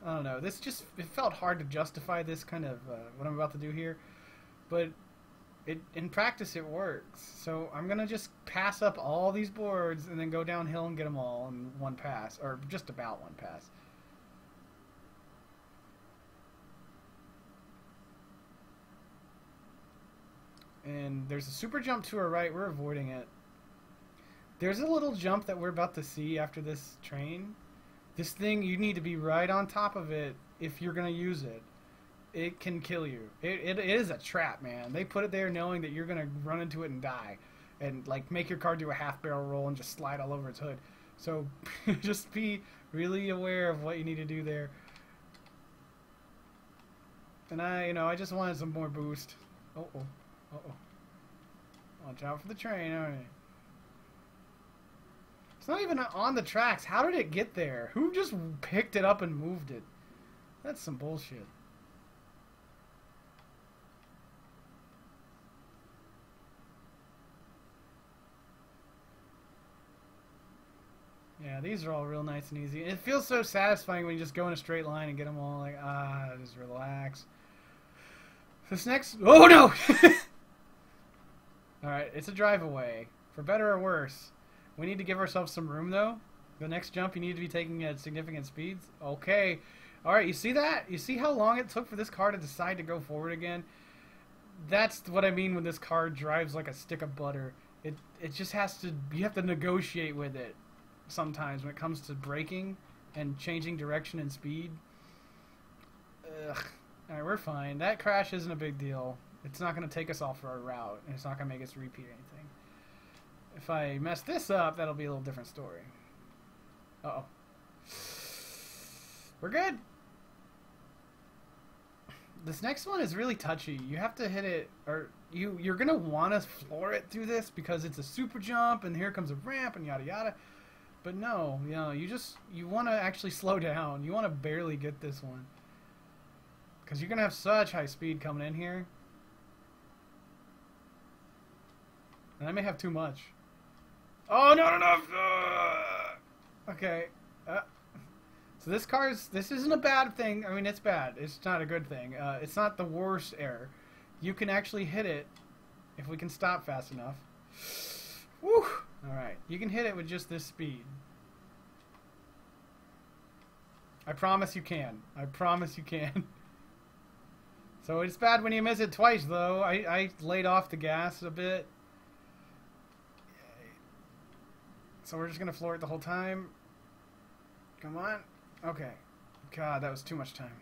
I don't know. This just, it felt hard to justify this kind of what I'm about to do here, but in practice it works. So I'm gonna just pass up all these boards and then go downhill and get them all in one pass, or just about one pass. And there's a super jump to our right. We're avoiding it. There's a little jump that we're about to see after this train. This thing, you need to be right on top of it if you're going to use it. It can kill you. It is a trap, man. They put it there knowing that you're going to run into it and die. And, like, make your car do a half-barrel roll and just slide all over its hood. So, just be really aware of what you need to do there. And I just wanted some more boost. Uh-oh. Uh-oh. Watch out for the train, alright. It's not even on the tracks. How did it get there? Who just picked it up and moved it? That's some bullshit. Yeah, these are all real nice and easy. It feels so satisfying when you just go in a straight line and get them all like, just relax. This next... Oh, no! Alright, it's a drive-away. For better or worse. We need to give ourselves some room, though. The next jump, you need to be taking at significant speeds. Okay. Alright, you see that? You see how long it took for this car to decide to go forward again? That's what I mean when this car drives like a stick of butter. It just has to... You have to negotiate with it sometimes when it comes to braking and changing direction and speed. Ugh. Alright, we're fine. That crash isn't a big deal. It's not going to take us off our route, and it's not going to make us repeat anything. If I mess this up, that'll be a little different story. Uh-oh. We're good. This next one is really touchy. You have to hit it, or you're going to want to floor it through this because it's a super jump, and here comes a ramp, and yada yada. But no, you want to actually slow down. You want to barely get this one. Because you're going to have such high speed coming in here. And I may have too much. Oh, not enough! Okay. So this isn't a bad thing. I mean, it's bad. It's not a good thing. It's not the worst error. You can actually hit it if we can stop fast enough. Woo! Alright, you can hit it with just this speed. I promise you can. I promise you can. So it's bad when you miss it twice, though. I laid off the gas a bit. So we're just going to floor it the whole time. Come on. Okay. God, that was too much time.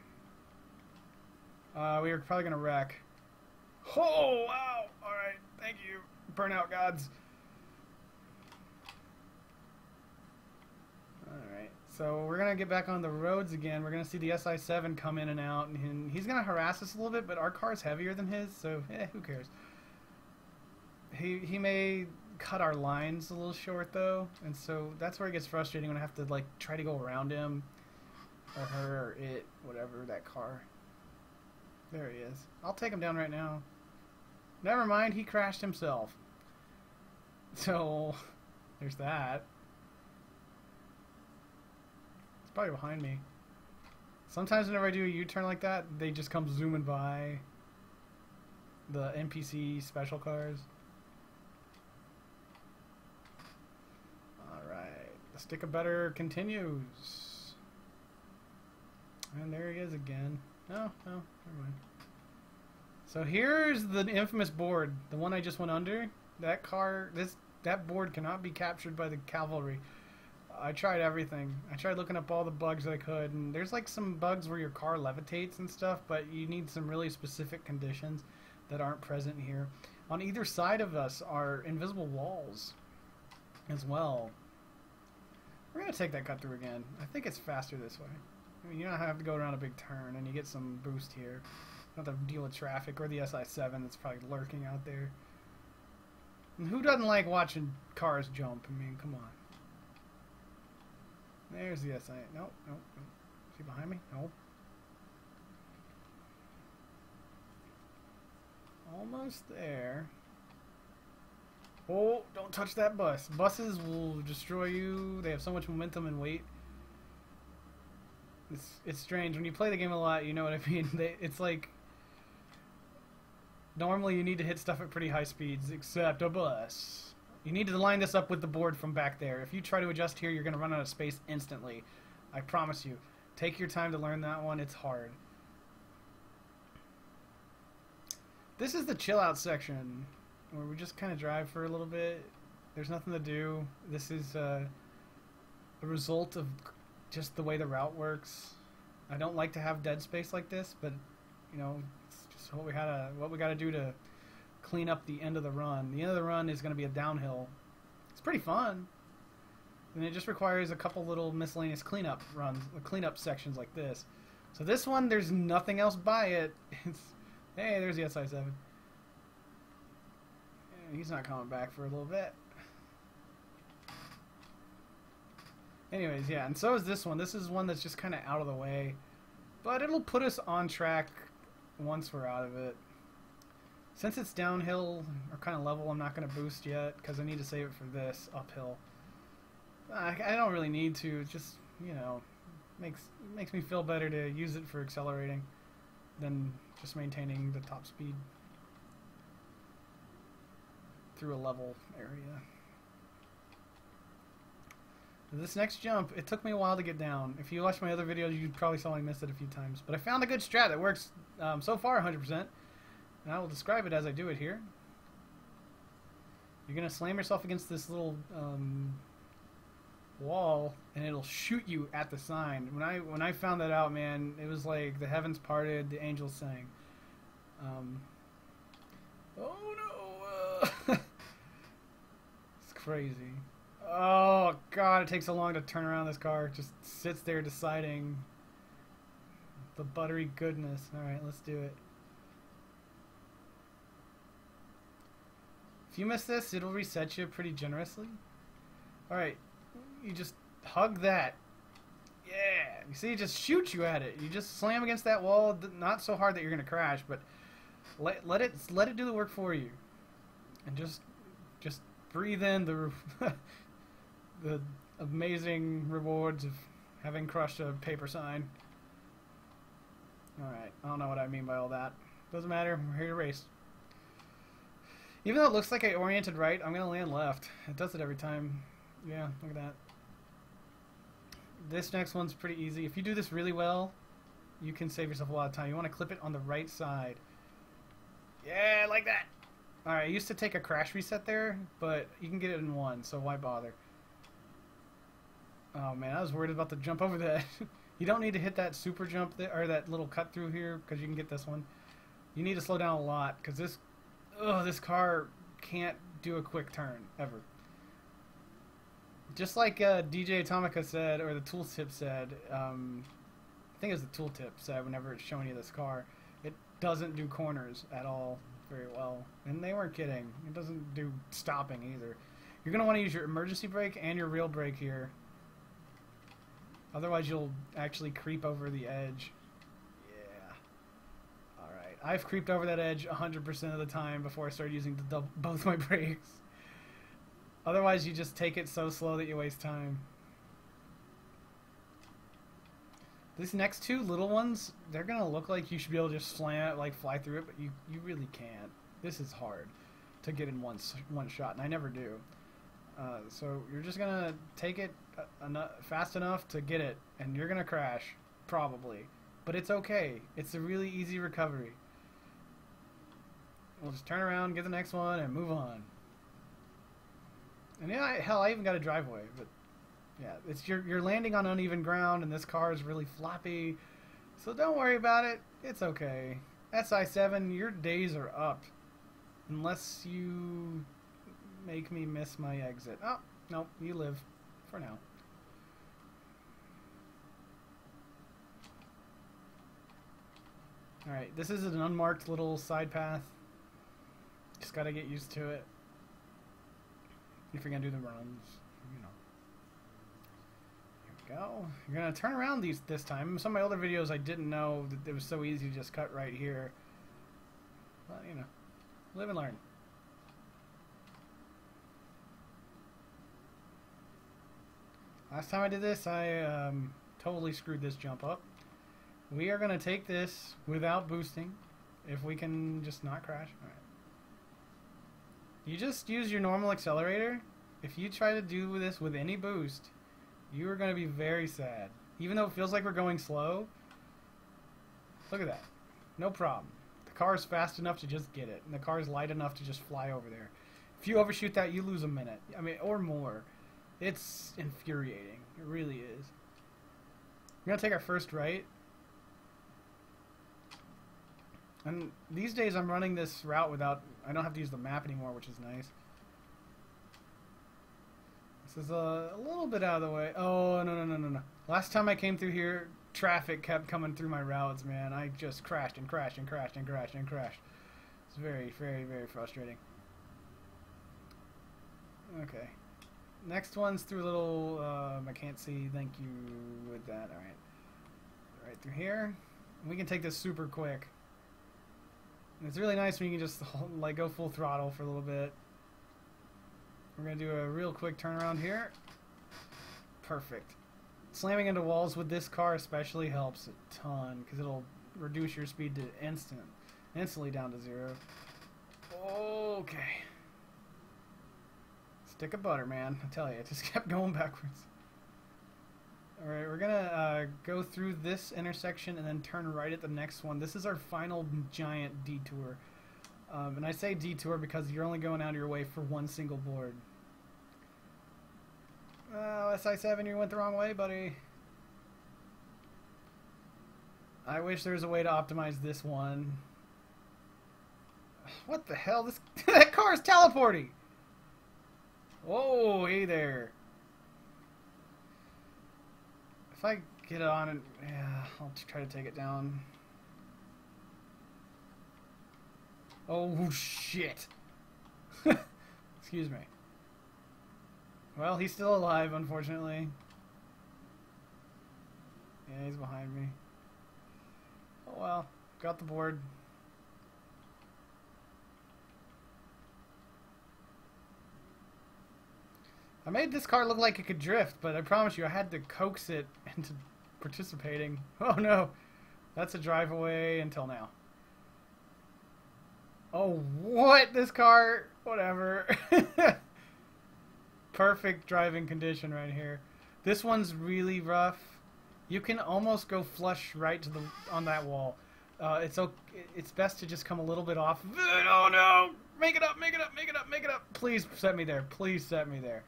We were probably going to wreck. Oh, wow. All right. Thank you, Burnout gods. All right. So we're going to get back on the roads again. We're going to see the SI-7 come in and out. And he's going to harass us a little bit, but our car's heavier than his, so who cares? He may cut our lines a little short, though. And so that's where it gets frustrating when I have to, like, try to go around him. Or her, or it, whatever, that car. There he is. I'll take him down right now. Never mind, he crashed himself. So, there's that. It's probably behind me. Sometimes whenever I do a U-turn like that, they just come zooming by. The NPC special cars. Alright. The stick of butter continues. And there he is again. No, never mind. So here's the infamous board, the one I just went under. That car, that board cannot be captured by the cavalry. I tried everything. I tried looking up all the bugs I could, and there's like some bugs where your car levitates and stuff, but you need some really specific conditions that aren't present here. On either side of us are invisible walls as well. We're going to take that cut through again. I think it's faster this way. I mean, you don't have to go around a big turn, and you get some boost here. You don't have to deal with traffic or the SI-7 that's probably lurking out there. And who doesn't like watching cars jump? I mean, come on. There's the SI. Nope. Is he behind me? Nope. Almost there. Oh, don't touch that bus. Buses will destroy you. They have so much momentum and weight. It's strange. When you play the game a lot, you know what I mean. It's like... Normally you need to hit stuff at pretty high speeds, except a bus. You need to line this up with the board from back there. If you try to adjust here, you're going to run out of space instantly. I promise you. Take your time to learn that one. It's hard. This is the chill out section, where we just kind of drive for a little bit. There's nothing to do. This is a result of just the way the route works. I don't like to have dead space like this, but you know, it's just what we gotta do to clean up the end of the run. The end of the run is going to be a downhill. It's pretty fun, and it just requires a couple little miscellaneous cleanup runs, cleanup sections like this. So this one, there's nothing else by it. Hey, there's the SI-7. And he's not coming back for a little bit. Anyways, yeah, and so is this one. This is one that's just kind of out of the way. But it'll put us on track once we're out of it. Since it's downhill or kind of level, I'm not going to boost yet because I need to save it for this uphill. I don't really need to. It just, you know, makes me feel better to use it for accelerating than just maintaining the top speed through a level area. This next jump, it took me a while to get down. If you watch my other videos, you probably saw me miss it a few times. But I found a good strat that works so far 100%. And I will describe it as I do it here. You're going to slam yourself against this little wall, and it'll shoot you at the sign. When I found that out, man, it was like the heavens parted, the angels sang. Oh no! It's crazy. Oh god, it takes so long to turn around this car. It just sits there deciding the buttery goodness. Alright, let's do it. If you miss this, it'll reset you pretty generously. Alright, you just hug that. Yeah, you see, it just shoots you at it. You just slam against that wall, not so hard that you're going to crash, but let it do the work for you. And just breathe in the the amazing rewards of having crushed a paper sign. Alright, I don't know what I mean by all that. Doesn't matter, we're here to race. Even though it looks like I oriented right, I'm going to land left. It does it every time. Yeah, look at that. This next one's pretty easy. If you do this really well, you can save yourself a lot of time. You want to clip it on the right side. Yeah, like that. Alright, I used to take a crash reset there, but you can get it in one, so why bother? Oh man, I was worried about the jump over that. You don't need to hit that super jump there, or that little cut through here, because you can get this one. You need to slow down a lot, because this car can't do a quick turn, ever. Just like DJ Atomica said, or the tooltip said, I think it was the tooltip said whenever it's showing you this car, it doesn't do corners at all very well. And they weren't kidding. It doesn't do stopping either. You're going to want to use your emergency brake and your real brake here. Otherwise you'll actually creep over the edge. Yeah. Alright. I've creeped over that edge 100% of the time before I started using both my brakes. Otherwise you just take it so slow that you waste time. These next two little ones, they're going to look like you should be able to just fly through it, but you really can't. This is hard to get in one shot, and I never do. So you're just going to take it fast enough to get it, and you're going to crash, probably. But it's okay. It's a really easy recovery. We'll just turn around, get the next one, and move on. And yeah, hell, I even got a driveway, but yeah, it's you're landing on uneven ground, and this car is really floppy, so don't worry about it. It's okay. SI7, your days are up, unless you make me miss my exit. Oh, no, you live for now. Alright, this is an unmarked little side path. Just gotta get used to it. If you're gonna do the runs, you know. Here we go. You're gonna turn around this time. Some of my older videos I didn't know that it was so easy to just cut right here. But, you know, live and learn. Last time I did this, I totally screwed this jump up. We are going to take this without boosting, if we can just not crash. Alright. You just use your normal accelerator. If you try to do this with any boost, you are going to be very sad. Even though it feels like we're going slow, look at that. No problem. The car is fast enough to just get it, and the car is light enough to just fly over there. If you overshoot that, you lose a minute. I mean, or more. It's infuriating. It really is. We're going to take our first right. And these days I'm running this route without... I don't have to use the map anymore, which is nice. This is a little bit out of the way. Oh, no. Last time I came through here, traffic kept coming through my routes, man. I just crashed and crashed and crashed and crashed and crashed. It's very, very, very frustrating. Okay. Next one's through a little... I can't see. Thank you with that. Alright. Right through here. We can take this super quick. And it's really nice when you can just like go full throttle for a little bit. We're going to do a real quick turnaround here. Perfect. Slamming into walls with this car especially helps a ton, because it'll reduce your speed to instantly down to 0. Okay. Stick of butter, man. I tell you, it just kept going backwards. Alright, we're gonna go through this intersection and then turn right at the next one. This is our final giant detour. And I say detour because you're only going out of your way for one single board. Oh, SI7, you went the wrong way, buddy. I wish there was a way to optimize this one. What the hell? That car is teleporting! Whoa, hey there. If I get on and... yeah, I'll try to take it down. Oh, shit. Excuse me. Well, he's still alive, unfortunately. Yeah, he's behind me. Oh, well. Got the board. I made this car look like it could drift, but I promise you I had to coax it into participating. Oh no, that's a drive away until now. Oh, what? This car? Whatever. Perfect driving condition right here. This one's really rough. You can almost go flush right to the on that wall. It's best to just come a little bit off. Oh no! Make it up! Make it up! Make it up! Make it up! Please set me there. Please set me there.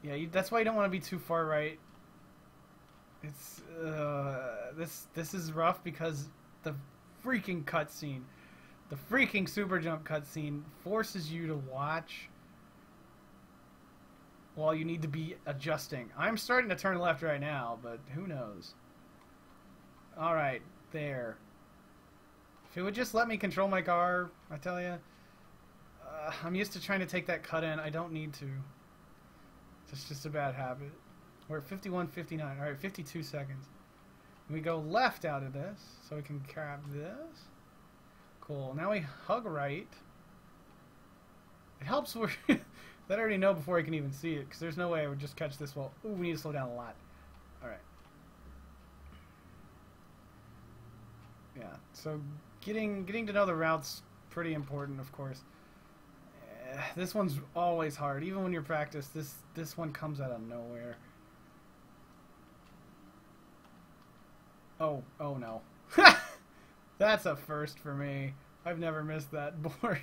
Yeah, that's why you don't want to be too far right. It's this is rough because the freaking cutscene, the freaking super jump cutscene forces you to watch while you need to be adjusting. I'm starting to turn left right now, but who knows? All right, there. If it would just let me control my car, I tell you. I'm used to trying to take that cut in. I don't need to. It's just a bad habit. We're at 51:59. All right, 52 seconds. We go left out of this, so we can grab this. Cool. Now we hug right. It helps with that I already know before I can even see it, because there's no way I would just catch this wall. Ooh, we need to slow down a lot. All right. Yeah. So getting to know the routes pretty important, of course. This one's always hard, even when you're practiced. This one comes out of nowhere. Oh no. That's a first for me. I've never missed that board.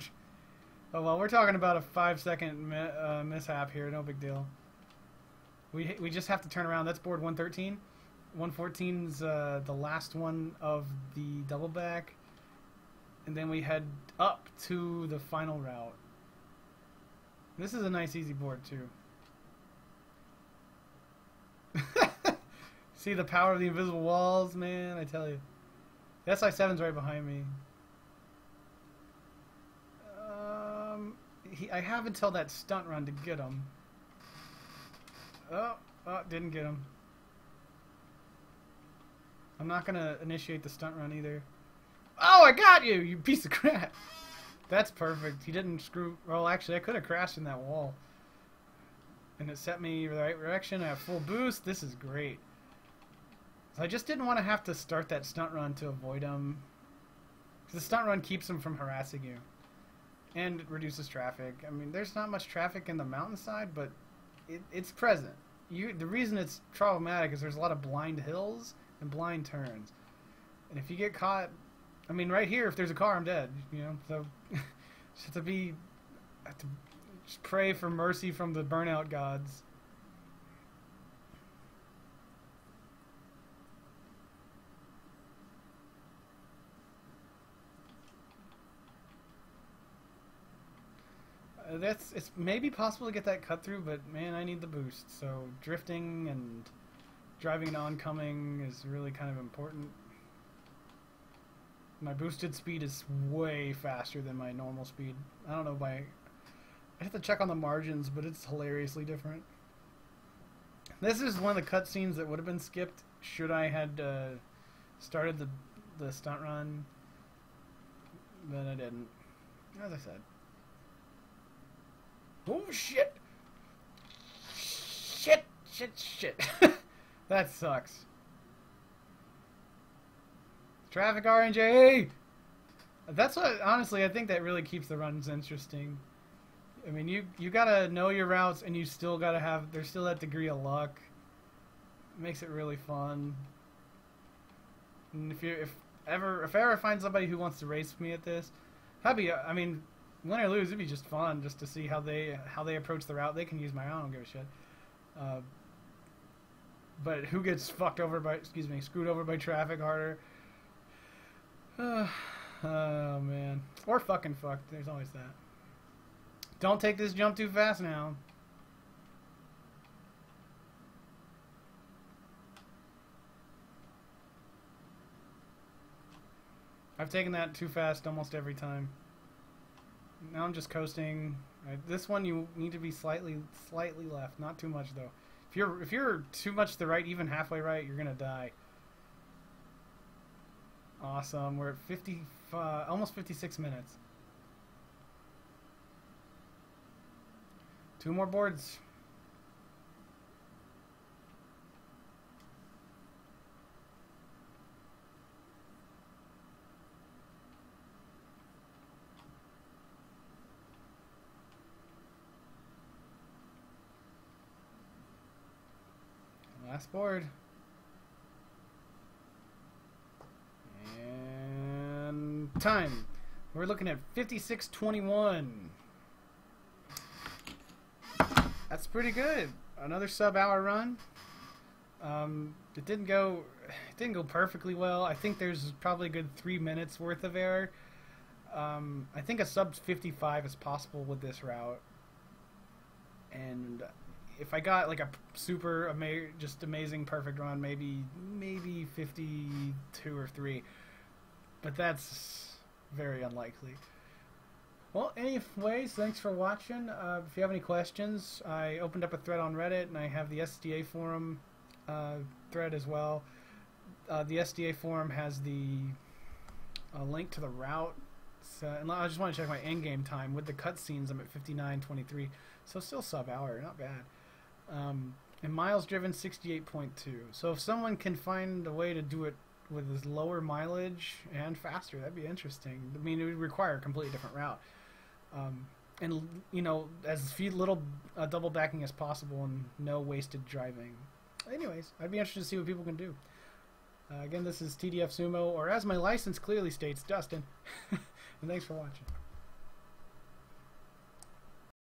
Oh well, we're talking about a 5-second mishap here. No big deal. We just have to turn around. That's board 113. 114's the last one of the double back, and then we head up to the final route. This is a nice easy board too. See the power of the invisible walls, man, I tell you. The SI7's right behind me. I have until that stunt run to get him. Oh, didn't get him. I'm not going to initiate the stunt run either. Oh, I got you, you piece of crap. That's perfect. He didn't screw... Well, actually, I could have crashed in that wall. And it set me the right direction. I have full boost. This is great. So I just didn't want to have to start that stunt run to avoid him. The stunt run keeps him from harassing you. And it reduces traffic. I mean, there's not much traffic in the mountainside, but it's present. The reason it's problematic is there's a lot of blind hills and blind turns. And if you get caught... I mean, right here, if there's a car, I'm dead. You know, so just have to just pray for mercy from the burnout gods. It's maybe possible to get that cut through, but man, I need the boost. So drifting and driving an oncoming is really kind of important. My boosted speed is way faster than my normal speed. I don't know I have to check on the margins, but it's hilariously different. This is one of the cutscenes that would have been skipped should I had started the stunt run, but I didn't. As I said. Oh shit! Shit! That sucks. Traffic RNG! That's what, honestly, I think that really keeps the runs interesting. I mean, you gotta know your routes, and you still gotta have, there's still that degree of luck. It makes it really fun. And if I ever find somebody who wants to race with me at this, I mean, win or lose, it'd be just fun just to see how they approach the route. They can use mine, I don't give a shit. But who gets screwed over by traffic harder? Oh man. Or fucking fucked. There's always that. Don't take this jump too fast now. I've taken that too fast almost every time. Now I'm just coasting. This one you need to be slightly left, not too much though. If you're too much to the right, even halfway right, you're gonna die. Awesome. We're at almost 56 minutes. 2 more boards. Last board. And time. We're looking at 56:21. That's pretty good. Another sub-hour run. It didn't go perfectly well. I think there's probably a good 3 minutes worth of error. I think a sub 55 is possible with this route. And if I got like a super just amazing perfect run, maybe 52 or 3. But that's very unlikely. Well, anyways, thanks for watching. If you have any questions, I opened up a thread on Reddit, and I have the SDA forum thread as well. The SDA forum has the link to the route. So, and I just want to check my endgame time. With the cutscenes, I'm at 59:23, so still sub-hour, not bad. And miles driven, 68.2. So if someone can find a way to do it with this lower mileage and faster, that'd be interesting. I mean, it would require a completely different route. And, you know, as few little double backing as possible and no wasted driving. Anyways, I'd be interested to see what people can do. Again, this is TDF Sumo, or as my license clearly states, Dustin. And thanks for watching.